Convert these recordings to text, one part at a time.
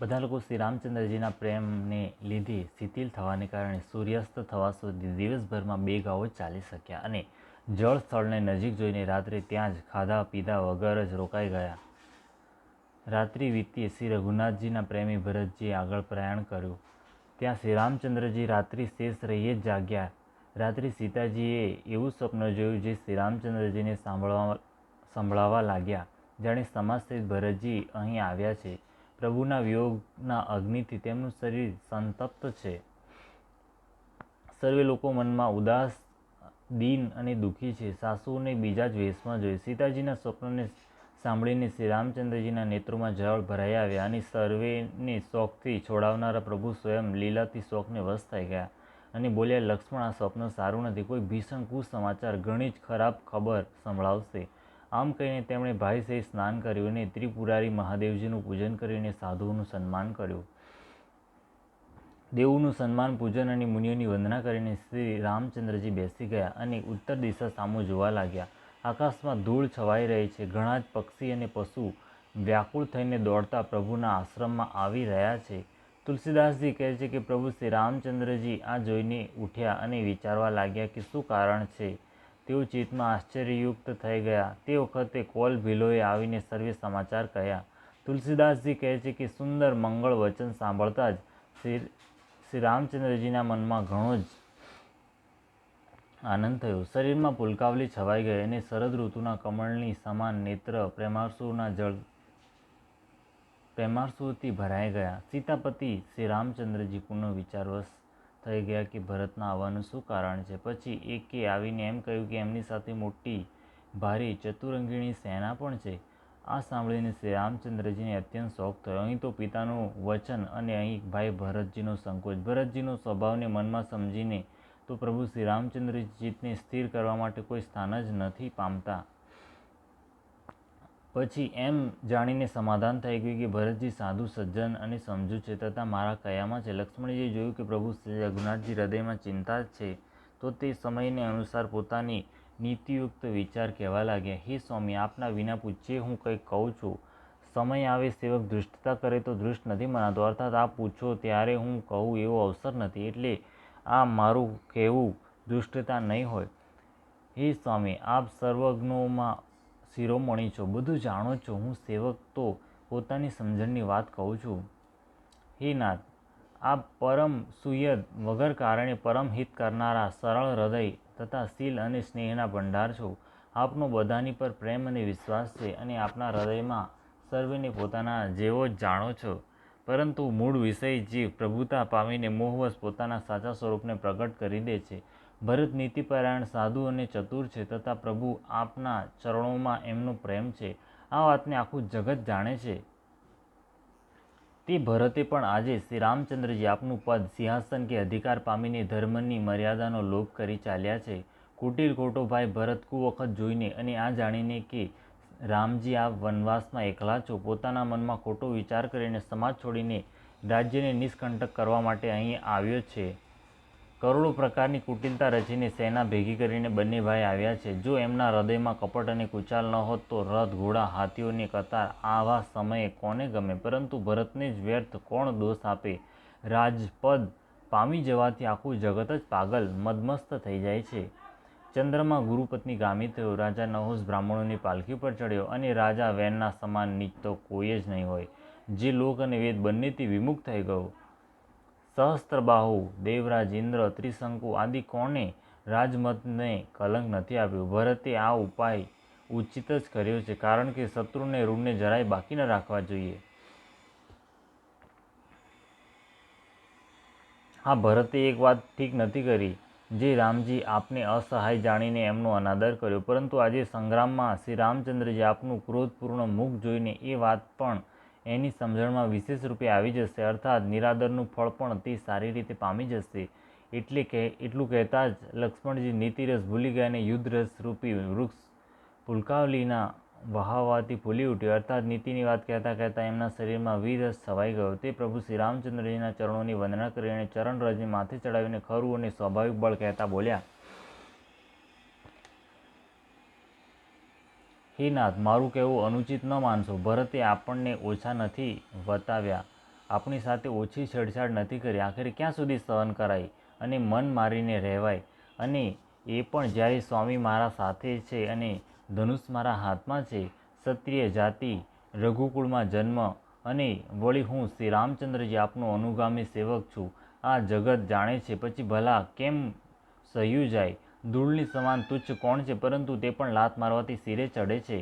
બધા લોકો શ્રી રામચંદ્રજીના પ્રેમને લીધે શિથિલ થવાને કારણે સૂર્યાસ્ત થવા સુધી દિવસભરમાં 2 ગાંવો ચાલી શક્યા અને જળ સ્થળને નજીક જોઈને રાત્રે ત્યાં જ ખાધા પીધા વગર જ રોકાઈ ગયા. રાત્રિ વીતીએ શ્રી રઘુનાથજીના પ્રેમી ભરતજીએ આગળ પ્રયાણ કર્યું. ત્યાં શ્રી રામચંદ્રજી રાત્રિ શેષ રહીએ જ જાગ્યા. રાત્રિ સીતાજીએ એવું સ્વપ્ન જોયું જે શ્રી રામચંદ્રજીને સંભળાવા લાગ્યા. જાણે સમાજસહિત ભરતજી અહીં આવ્યા છે. પ્રભુના વિયોગના અગ્નિથી તેમનું શરીર સંતપ્ત છે. સર્વે લોકો મનમાં ઉદાસ, દીન અને દુઃખી છે. સાસુઓને બીજા જ વેશમાં જોઈ. સીતાજીના સ્વપ્નને સાંભળીને શ્રી રામચંદ્રજીના નેત્રોમાં જળ ભરાઈ આવ્યા અને સર્વેને શોકથી છોડાવનારા પ્રભુ સ્વયં લીલાથી શોકને વશ થઈ ગયા અને બોલ્યા, લક્ષ્મણ, આ સ્વપ્ન સારું નથી. કોઈ ભીષણ કુસમાચાર, ઘણી જ ખરાબ ખબર સંભળાવશે. આમ કહીને તેમણે ભાઈ સહિત સ્નાન કર્યું અને ત્રિપુરારી મહાદેવજીનું પૂજન કરીને સાધુઓનું સન્માન કર્યું. દેવોનું સન્માન, પૂજન અને મુનિઓની વંદના કરીને શ્રી રામચંદ્રજી બેસી ગયા અને ઉત્તર દિશા સામું જોવા લાગ્યા. આકાશમાં ધૂળ છવાઈ રહી છે. ઘણા જ પક્ષી અને પશુ વ્યાકુળ થઈને દોડતા પ્રભુના આશ્રમમાં આવી રહ્યા છે. તુલસીદાસજી કહે છે કે પ્રભુ શ્રી રામચંદ્રજી આ જોઈને ઉઠ્યા અને વિચારવા લાગ્યા કે શું કારણ છે. તેઓ ચિત્તમાં આશ્ચર્યયુક્ત થઈ ગયા. તે વખતે કોલ ભીલોએ આવીને સર્વે સમાચાર કહ્યા. તુલસીદાસજી કહે છે કે સુંદર મંગળ વચન સાંભળતા જ શ્રી રામચંદ્રજીના મનમાં ઘણો જ આનંદ થયો. શરીરમાં પુલકાવલી છવાઈ ગઈ અને શરદ ઋતુના કમળની સમાન નેત્ર પ્રેમાશ્રુઓથી ભરાઈ ગયા. સીતાપતિ શ્રી રામચંદ્રજી પુનઃ વિચારવશ થઈ ગયા કે ભરતના આવવાનું શું કારણ છે. પછી એકે આવીને એમ કહ્યું કે એમની સાથે મોટી ભારી ચતુરંગીણી સેના પણ છે. આ સાંભળીને શ્રી રામચંદ્રજીને અત્યંત શોક થયો. અહીં તો પિતાનું વચન અને અહીં ભાઈ ભરતજીનો સંકોચ. ભરતજીનો સ્વભાવને મનમાં સમજીને તો પ્રભુ શ્રી રામચંદ્રજી ચિત્તને સ્થિર કરવા માટે કોઈ સ્થાન જ નથી પામતા. પછી એમ જાણીને સમાધાન થઈ ગયું કે ભરતજી સાધુ, સજ્જન અને સમજુ છે તથા મારા કયામાં છે. લક્ષ્મણજીએ જોયું કે પ્રભુ શ્રી રઘુનાથજી હૃદયમાં ચિંતા છે તો તે સમયને અનુસાર પોતાની નીતિયુક્ત વિચાર કહેવા લાગ્યા. હે સ્વામી, આપના વિના પૂછ્યે હું કંઈક કહું છું. સમય આવે સેવક ધૃષ્ટતા કરે તો ધૃષ્ટ નથી મનાતો. અર્થાત આપ પૂછો ત્યારે હું કહું એવો અવસર નથી. એટલે આ મારું કહેવું ધૃષ્ટતા નહીં હોય. હે સ્વામી, આપ સર્વજ્ઞોમાં શિરોમણી છો, બધું જાણો છો. હું સેવક તો પોતાની સમજણની વાત કહું છું. હે નાથ, આપ પરમ સુયદ, વગર કારણે પરમ હિત કરનારા, સરળ હૃદય તથા શીલ અને સ્નેહના ભંડાર છો. આપનો બધાની પર પ્રેમ અને વિશ્વાસ છે અને આપના હૃદયમાં સર્વેને પોતાના જેવો જ જાણો છો. પરંતુ મૂળ વિષય જીવ પ્રભુતા પામીને મોહવશ પોતાના સાચા સ્વરૂપને પ્રગટ કરી દે છે. ભરત નીતિપરાયણ, સાધુ અને ચતુર છે તથા પ્રભુ આપના ચરણોમાં એમનો પ્રેમ છે. આ વાતને આખું જગત જાણે છે. તે ભરતે પણ આજે શ્રી રામચંદ્રજી આપનું પદ, સિંહાસન કે અધિકાર પામીને ધર્મની મર્યાદાનો લોપ કરી ચાલ્યા છે. કુટિલ ખોટો ભાઈ ભરત કુવખત જોઈને અને આ જાણીને કે રામજી આપ વનવાસમાં એકલા છો, પોતાના મનમાં ખોટો વિચાર કરીને સમાજ છોડીને રાજ્યને નિષ્કંટક કરવા માટે અહીં આવ્યો છે. કરોડો પ્રકારની કુટિલતા રચીને સેના ભેગી કરીને બંને ભાઈ આવ્યા છે. જો એમના હૃદયમાં કપટ અને કુચાલ ન હોત તો રથ, ઘોડા, હાથીઓની કતાર આવા સમયે કોને ગમે? પરંતુ ભરતને જ વ્યર્થ કોણ દોષ આપે? રાજપદ પામી જવાથી આખું જગત જ પાગલ, મદમસ્ત થઈ જાય છે. ચંદ્રમાં ગુરુપત્ની ગામી થયો. રાજા નહોશ બ્રાહ્મણોની પાલખી પર ચડ્યો અને રાજા વેનના સમાન નીચ તો કોઈ જ નહીં હોય, જે લોક અને વેદ બંનેથી વિમુખ થઈ ગયો. સહસ્ત્રબાહુ, દેવરાજ ઇન્દ્ર, ત્રિશંકુ આદિ કોણે રાજમતને કલંક નથી આપ્યું. ભરતે આ ઉપાય ઉચિત જ કર્યો છે, કારણ કે શત્રુને ઋણને જરાય બાકી ન રાખવા જોઈએ. હા, ભરતે એક વાત ઠીક નથી કરી જે રામજી આપને અસહાય જાણીને એમનો અનાદર કર્યો. પરંતુ આજે સંગ્રામમાં શ્રી રામચંદ્રજી આપનું ક્રોધપૂર્ણ મુખ જોઈને એ વાત પણ એની સમજણમાં વિશેષ રૂપે આવી જશે. અર્થાત નિરાદરનું ફળ પણ તે સારી રીતે પામી જશે. એટલું કહેતા જ લક્ષ્મણજી નીતિરસ ભૂલી ગયા અને યુદ્ધરસ રૂપી વૃક્ષ પુલકાવલીના વહાવવાથી ફૂલી ઉઠ્યો. અર્થાત નીતિની વાત કહેતા કહેતા એમના શરીરમાં વીરરસ છવાઈ ગયો. તે પ્રભુ શ્રી રામચંદ્રજીના ચરણોની વંદના કરી અને ચરણરજને માથે ચડાવીને ખરું અને સ્વાભાવિક બળ કહેતા બોલ્યા, હે નાથ, મારું કહેવું અનુચિત ન માનશો. ભરતે આપણને ઓછા નથી વતાવ્યા. આપણી સાથે ઓછી છેડછાડ નથી કરી, આખરે ક્યાં સુધી સહન કરાય અને મન મારીને રહેવાય? અને એ પણ જ્યારે સ્વામી મારા સાથે છે અને ધનુષ મારા હાથમાં છે, ક્ષત્રિય જાતિ, રઘુકુળમાં જન્મ, અને વળી હું શ્રી રામચંદ્રજી આપનો અનુગામી સેવક છું. આ જગત જાણે છે, પછી ભલા કેમ સહ્યું જાય? ધૂળની સમાન તુચ્છ કોણ છે, પરંતુ તે પણ લાત મારવાથી શિરે ચડે છે.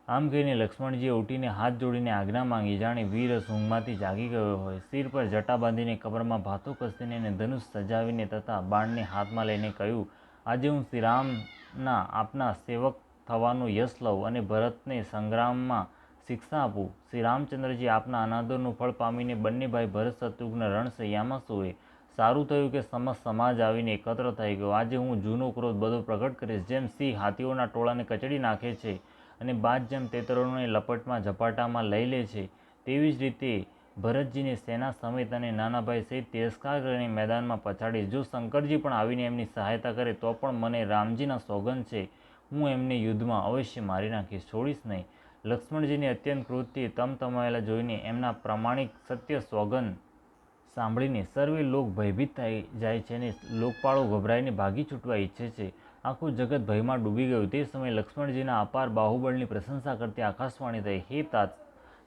આમ કહીને લક્ષ્મણજીએ ઉઠીને હાથ જોડીને આજ્ઞા માંગી, જાણે વીર ઊંઘમાંથી જાગી ગયો હોય. શિર પર જટા બાંધીને, કમરમાં ભાથું કસીને અને ધનુષ સજાવીને તથા બાણને હાથમાં લઈને કહ્યું, આજે હું શ્રીરામના આપના સેવક થવાનું યશ લઉં અને ભરતને સંગ્રામમાં શિક્ષા આપું. શ્રી રામચંદ્રજી આપના અનાદરનું ફળ પામીને બંને ભાઈ ભરત શત્રુઘ્ન રણશૈયામાં સૂવે. સારું થયું કે સમસ્ત સમાજ આવીને એકત્ર થઈ ગયો. આજે હું જૂનો ક્રોધ બધો પ્રગટ કરીશ. જેમ સિંહ હાથીઓના ટોળાને કચડી નાખે છે અને બાજ જેમ તેતરોને લપટમાં ઝપાટામાં લઈ લે છે, તેવી જ રીતે ભરતજીને સેના સમેત અને નાના ભાઈ સહિત તિરસ્કાર કરીને મેદાનમાં પછાડીશ. જો શંકરજી પણ આવીને એમની સહાયતા કરે તો પણ મને રામજીના સોગંદ છે, હું એમને યુદ્ધમાં અવશ્ય મારી નાખીશ, છોડીશ નહીં. લક્ષ્મણજીને અત્યંત ક્રોધથી તમતમાયેલા જોઈને એમના પ્રામાણિક સત્ય સોગંદ સાંભળીને સર્વે લોક ભયભીત થઈ જાય છે અને લોકપાળો ગભરાઈને ભાગી છૂટવા ઈચ્છે છે. આખું જગત ભયમાં ડૂબી ગયું. તે સમયે લક્ષ્મણજીના અપાર બાહુબળની પ્રશંસા કરતી આકાશવાણી થઈ, હે તાત,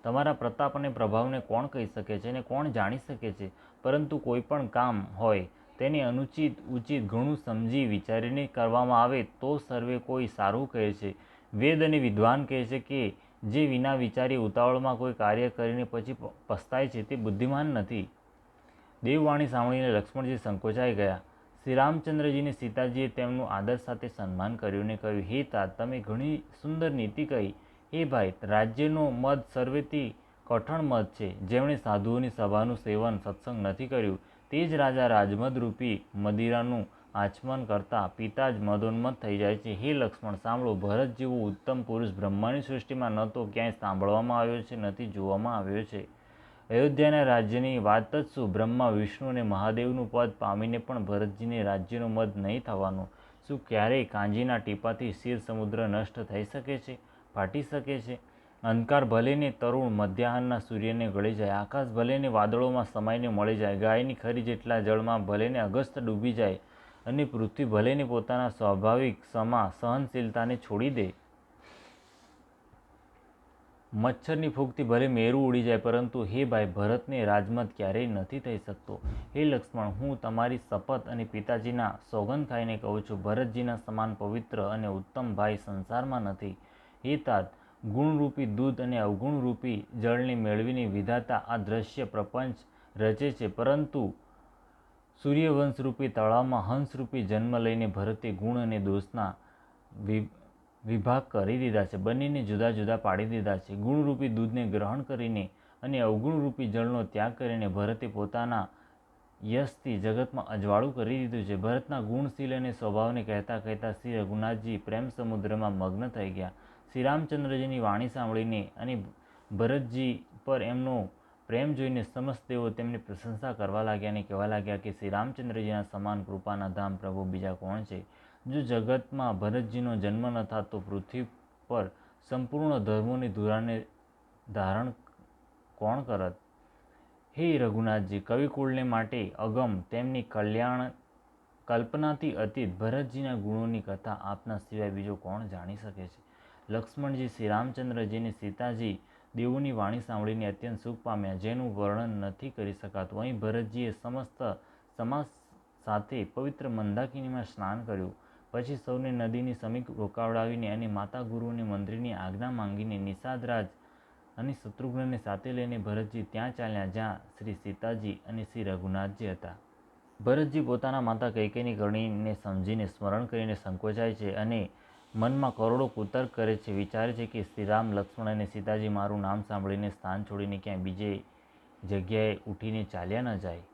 તમારા પ્રતાપ અને પ્રભાવને કોણ કહી શકે છે અને કોણ જાણી શકે છે? પરંતુ કોઈ પણ કામ હોય તેને અનુચિત ઉચિત ઘણું સમજી વિચારીને કરવામાં આવે તો સર્વે કોઈ સારું કહે છે. વેદ અને વિદ્વાન કહે છે કે જે વિના વિચારી ઉતાવળમાં કોઈ કાર્ય કરીને પછી પસ્તાય છે તે બુદ્ધિમાન નથી. દેવવાણી સાંભળીને લક્ષ્મણજી સંકોચાઈ ગયા. શ્રી રામચંદ્રજીને સીતાજીએ તેમનું આદર સાથે સન્માન કર્યું અને કહ્યું, હે તાત, તમે ઘણી સુંદર નીતિ કહી. હે ભાઈ, રાજ્યનો મદ સર્વેથી કઠણ મદ છે. જેમણે સાધુઓની સભાનું સેવન સત્સંગ નથી કર્યું તે જ રાજા રાજમદ રૂપી મદિરાનું આચમન કરતા પિતા જ મદોન્મત્ત થઈ જાય છે. હે લક્ષ્મણ, સાંભળો, ભરત જેવો ઉત્તમ પુરુષ બ્રહ્માની સૃષ્ટિમાં ન તો ક્યાંય સાંભળવામાં આવ્યો છે, નથી જોવામાં આવ્યો છે. અયોધ્યાના રાજ્યની વાત જ શું, બ્રહ્મા, વિષ્ણુ અને મહાદેવનું પદ પામીને પણ ભરતજીને રાજ્યનો મદ નહીં થવાનો? શું ક્યારેય કાંજીના ટીપાથી ક્ષીર સમુદ્ર નષ્ટ થઈ શકે છે, ફાટી શકે છે? અંધકાર ભલેને તરુણ મધ્યાહનના સૂર્યને ગળી જાય, આકાશ ભલેને વાદળોમાં સમાઈને મળી જાય, ગાયની ખરી જેટલા જળમાં ભલેને અગસ્ત ડૂબી જાય અને પૃથ્વી ભલેને પોતાના સ્વાભાવિક ક્ષમા સહનશીલતાને છોડી દે. મચ્છરની ફૂંકથી ભલે મેરું ઉડી જાય, પરંતુ હે ભાઈ, ભરતને રાજમદ ક્યારેય નથી થઈ શકતો. હે લક્ષ્મણ, હું તમારી શપથ અને પિતાજીના સોગંદ ખાઈને કહું છું, ભરતજીના સમાન પવિત્ર અને ઉત્તમ ભાઈ સંસારમાં નથી. હે તાત, ગુણરૂપી દૂધ અને અવગુણરૂપી જળને મેળવીને વિધાતા આ દ્રશ્ય પ્રપંચ રચે છે, પરંતુ સૂર્યવંશરૂપી તળાવમાં હંસરૂપી જન્મ લઈને ભરતે ગુણ અને દોષના વિભાગ કરી દીધા છે, બંનેને જુદા જુદા પાડી દીધા છે. ગુણરૂપી દૂધને ગ્રહણ કરીને અને અવગુણરૂપી જળનો ત્યાગ કરીને ભરતે પોતાના યશથી જગતમાં અજવાળું કરી દીધું છે. ભરતના ગુણશીલ અને સ્વભાવને કહેતા કહેતા શ્રી રઘુનાથજી પ્રેમ સમુદ્રમાં મગ્ન થઈ ગયા. શ્રી રામચંદ્રજીની વાણી સાંભળીને અને ભરતજી પર એમનો પ્રેમ જોઈને સમસ્ત દેવો તેમની પ્રશંસા કરવા લાગ્યા અને કહેવા લાગ્યા કે શ્રી રામચંદ્રજીના સમાન કૃપાના ધામ પ્રભુ બીજા કોણ છે? જો જગતમાં ભરતજીનો જન્મ ન થાત તો પૃથ્વી પર સંપૂર્ણ ધર્મોની ધુરાને ધારણ કોણ કરત? હે રઘુનાથજી, કવિકુળને માટે અગમ, તેમની કલ્પનાથી અતીત ભરતજીના ગુણોની કથા આપના સિવાય બીજો કોણ જાણી શકે છે? લક્ષ્મણજી શ્રી રામચંદ્રજીને સીતાજી દેવોની વાણી સાંભળીને અત્યંત સુખ પામ્યા, જેનું વર્ણન નથી કરી શકાતું. અહીં ભરતજીએ સમસ્ત સમાજ સાથે પવિત્ર મંદાકિનીમાં સ્નાન કર્યું. પછી સૌને નદીની સમીપ રોકાવડાવીને અને માતા, ગુરુ અને મંત્રીની આજ્ઞા માંગીને નિષાદરાજ અને શત્રુઘ્નને સાથે લઈને ભરતજી ત્યાં ચાલ્યા જ્યાં શ્રી સીતાજી અને શ્રી રઘુનાથજી હતા. ભરતજી પોતાના માતા કૈકેયીની કરણીને સમજીને સ્મરણ કરીને સંકોચાય છે અને મનમાં કરોડો કુતર્ક કરે છે. વિચારે છે કે શ્રી રામ, લક્ષ્મણ અને સીતાજી મારું નામ સાંભળીને સ્થાન છોડીને ક્યાંય બીજે જગ્યાએ ઉઠીને ચાલ્યા ન જાય.